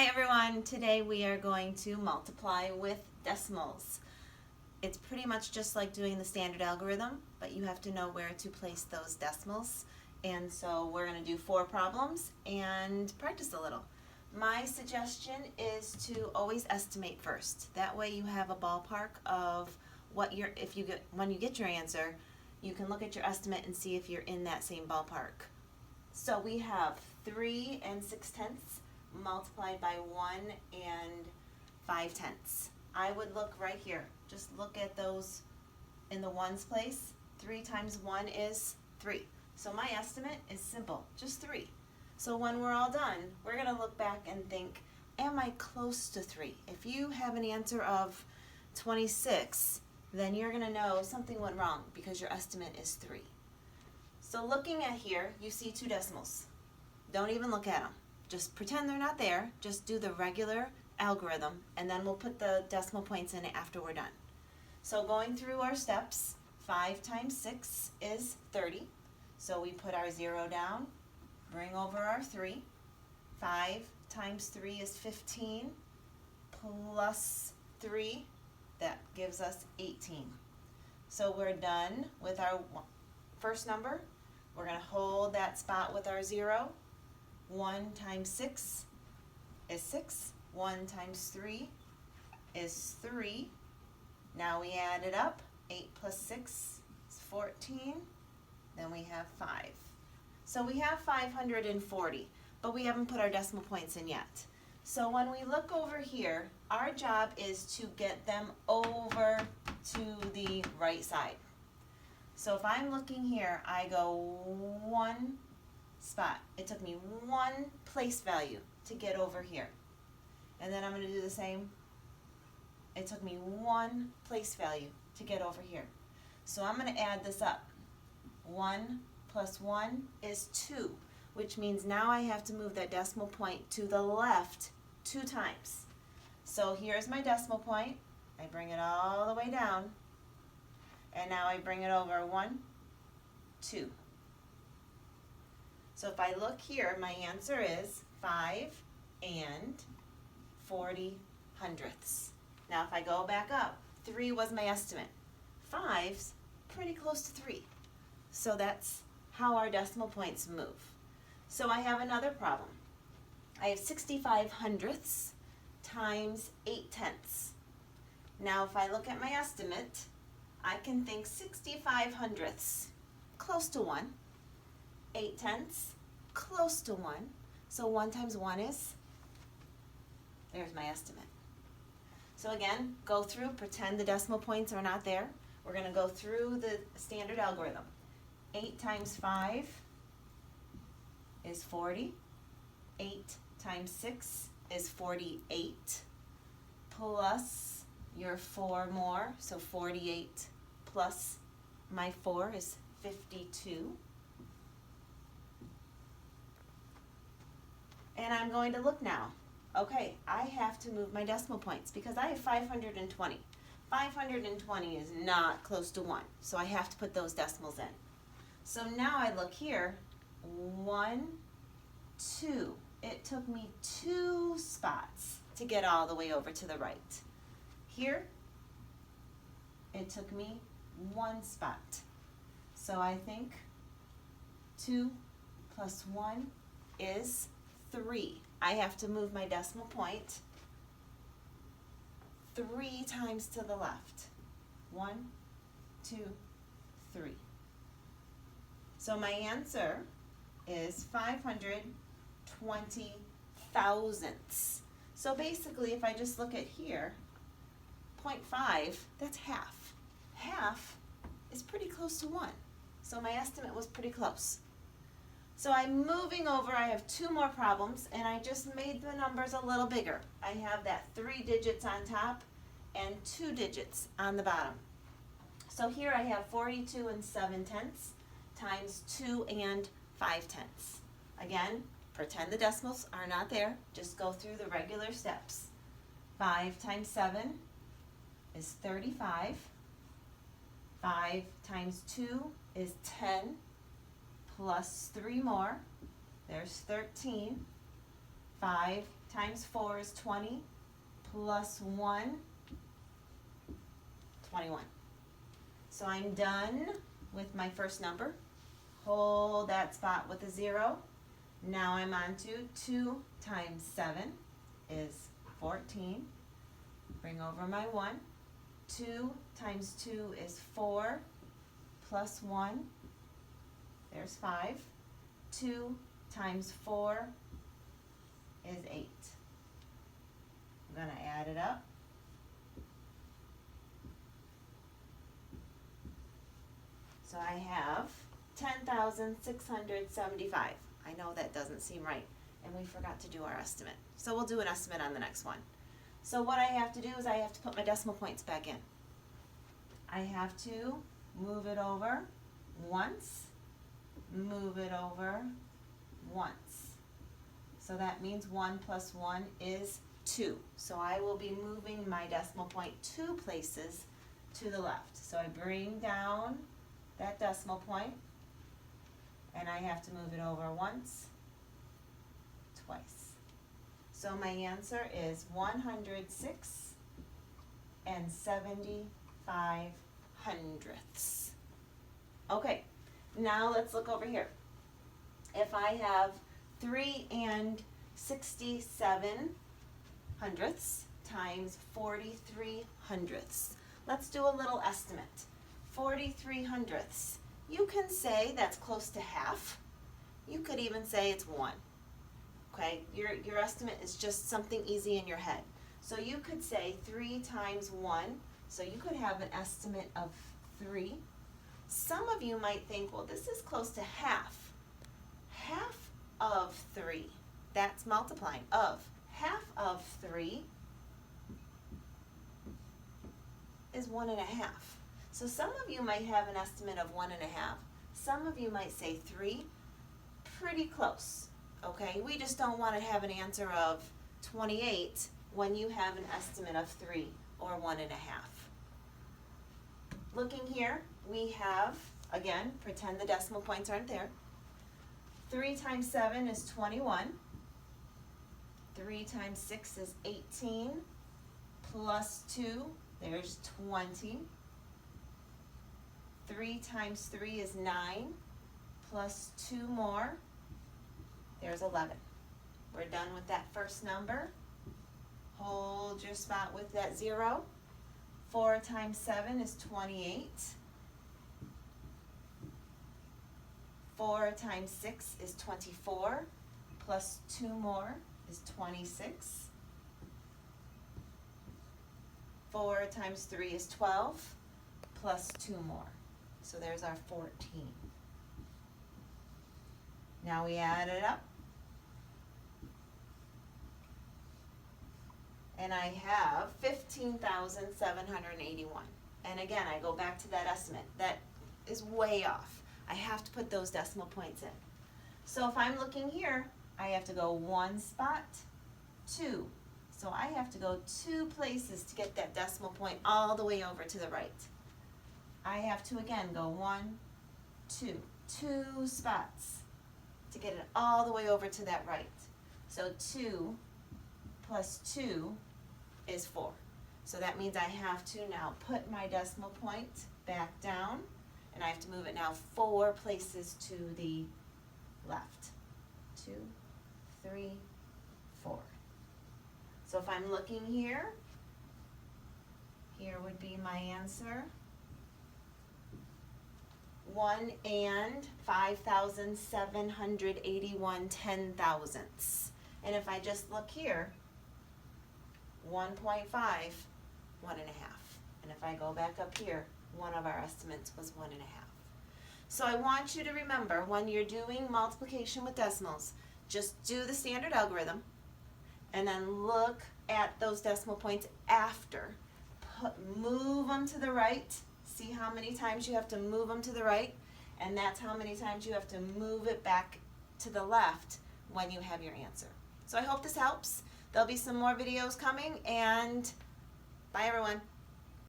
Hi everyone, today we are going to multiply with decimals. It's pretty much just like doing the standard algorithm, but you have to know where to place those decimals. And so we're going to do 4 problems and practice a little. My suggestion is to always estimate first. That way you have a ballpark of what when you get your answer, you can look at your estimate and see if you're in that same ballpark. So we have 3 6/10 multiplied by 1 5/10. I would look right here. Just look at those in the ones place. 3 times 1 is 3. So my estimate is simple, just 3. So when we're all done, we're going to look back and think, am I close to 3? If you have an answer of 26, then you're going to know something went wrong because your estimate is 3. So looking at here, you see 2 decimals. Don't even look at them. Just pretend they're not there. Just do the regular algorithm, and then we'll put the decimal points in it after we're done. So going through our steps, 5 times 6 is 30. So we put our 0 down, bring over our 3. 5 times 3 is 15, plus 3, that gives us 18. So we're done with our first number. We're going to hold that spot with our 0. 1 times 6 is 6. 1 times 3 is 3. Now we add it up. 8 plus 6 is 14. Then we have 5. So we have 540, but we haven't put our decimal points in yet. So when we look over here, our job is to get them over to the right side. So if I'm looking here, I go 1 spot. It took me 1 place value to get over here. And then I'm going to do the same. It took me 1 place value to get over here. So I'm going to add this up. 1 plus 1 is 2, which means now I have to move that decimal point to the left 2 times. So here's my decimal point. I bring it all the way down. And now I bring it over 1, 2. So if I look here, my answer is 5 40 hundredths. Now if I go back up, 3 was my estimate. 5's pretty close to 3. So that's how our decimal points move. So I have another problem. I have 65 hundredths times 8 tenths. Now if I look at my estimate, I can think 65 hundredths, close to 1. 8 tenths, close to 1. So 1 times 1 is, there's my estimate. So again, go through, pretend the decimal points are not there. We're going to go through the standard algorithm. 8 times 5 is 40. 8 times 6 is 48. Plus your 4 more, so 48 plus my 4 is 52. And I'm going to look now. Okay, I have to move my decimal points because I have 520. 520 is not close to 1, so I have to put those decimals in. So now I look here, 1, 2. It took me 2 spots to get all the way over to the right. Here, it took me 1 spot. So I think 2 plus 1 is 3. I have to move my decimal point 3 times to the left. 1, 2, 3. So my answer is 520 thousandths. So basically, if I just look at here, 0.5, that's half. Half is pretty close to 1. So my estimate was pretty close. So I'm moving over. I have 2 more problems, and I just made the numbers a little bigger. I have that 3 digits on top and 2 digits on the bottom. So here I have 42 7/10 times 2 5/10. Again, pretend the decimals are not there. Just go through the regular steps. 5 times 7 is 35. 5 times 2 is 10. Plus 3 more, there's 13. 5 times 4 is 20, plus 1, 21. So I'm done with my first number. Hold that spot with a 0. Now I'm on to 2 times 7 is 14. Bring over my 1. 2 times 2 is 4, plus 1. There's 5. 2 times 4 is 8. I'm going to add it up. So I have 10,675. I know that doesn't seem right, and we forgot to do our estimate. So we'll do an estimate on the next one. So what I have to do is I have to put my decimal points back in. I have to move it over once, move it over once. So that means 1 plus 1 is 2. So I will be moving my decimal point 2 places to the left. So I bring down that decimal point, and I have to move it over once, twice. So my answer is 106 and 75 hundredths. Okay, now let's look over here. If I have 3 and 67 hundredths times 43 hundredths, let's do a little estimate. 43 hundredths. You can say that's close to half. You could even say it's 1. Okay, your estimate is just something easy in your head. So you could say 3 times 1. So you could have an estimate of 3. Some of you might think, well, this is close to half. Half of 3. That's multiplying of. Half of 3 is 1.5. So some of you might have an estimate of 1.5. Some of you might say 3. Pretty close. Okay, we just don't want to have an answer of 28 when you have an estimate of 3 or 1.5. Looking here, we have, again, pretend the decimal points aren't there. 3 times 7 is 21. 3 times 6 is 18. Plus 2, there's 20. 3 times 3 is 9. Plus 2 more, there's 11. We're done with that first number. Hold your spot with that 0. 4 times 7 is 28. 4 times 6 is 24. Plus 2 more is 26. 4 times 3 is 12. Plus 2 more. So there's our 14. Now we add it up. And I have 15,781. And again, I go back to that estimate. That is way off. I have to put those decimal points in. So if I'm looking here, I have to go 1 spot, 2. So I have to go 2 places to get that decimal point all the way over to the right. I have to again go 1, 2. 2 spots to get it all the way over to that right. So 2 plus 2 is 4. So that means I have to now put my decimal point back down, and I have to move it now 4 places to the left. 2, 3, 4. So if I'm looking here, here would be my answer. 1 and 5,781 10,000ths. And if I just look here, 1.5, 1.5. And if I go back up here, one of our estimates was 1.5. So I want you to remember, when you're doing multiplication with decimals, just do the standard algorithm and then look at those decimal points after. Move them to the right. See how many times you have to move them to the right, and that's how many times you have to move it back to the left when you have your answer. So I hope this helps. There'll be some more videos coming, and bye everyone.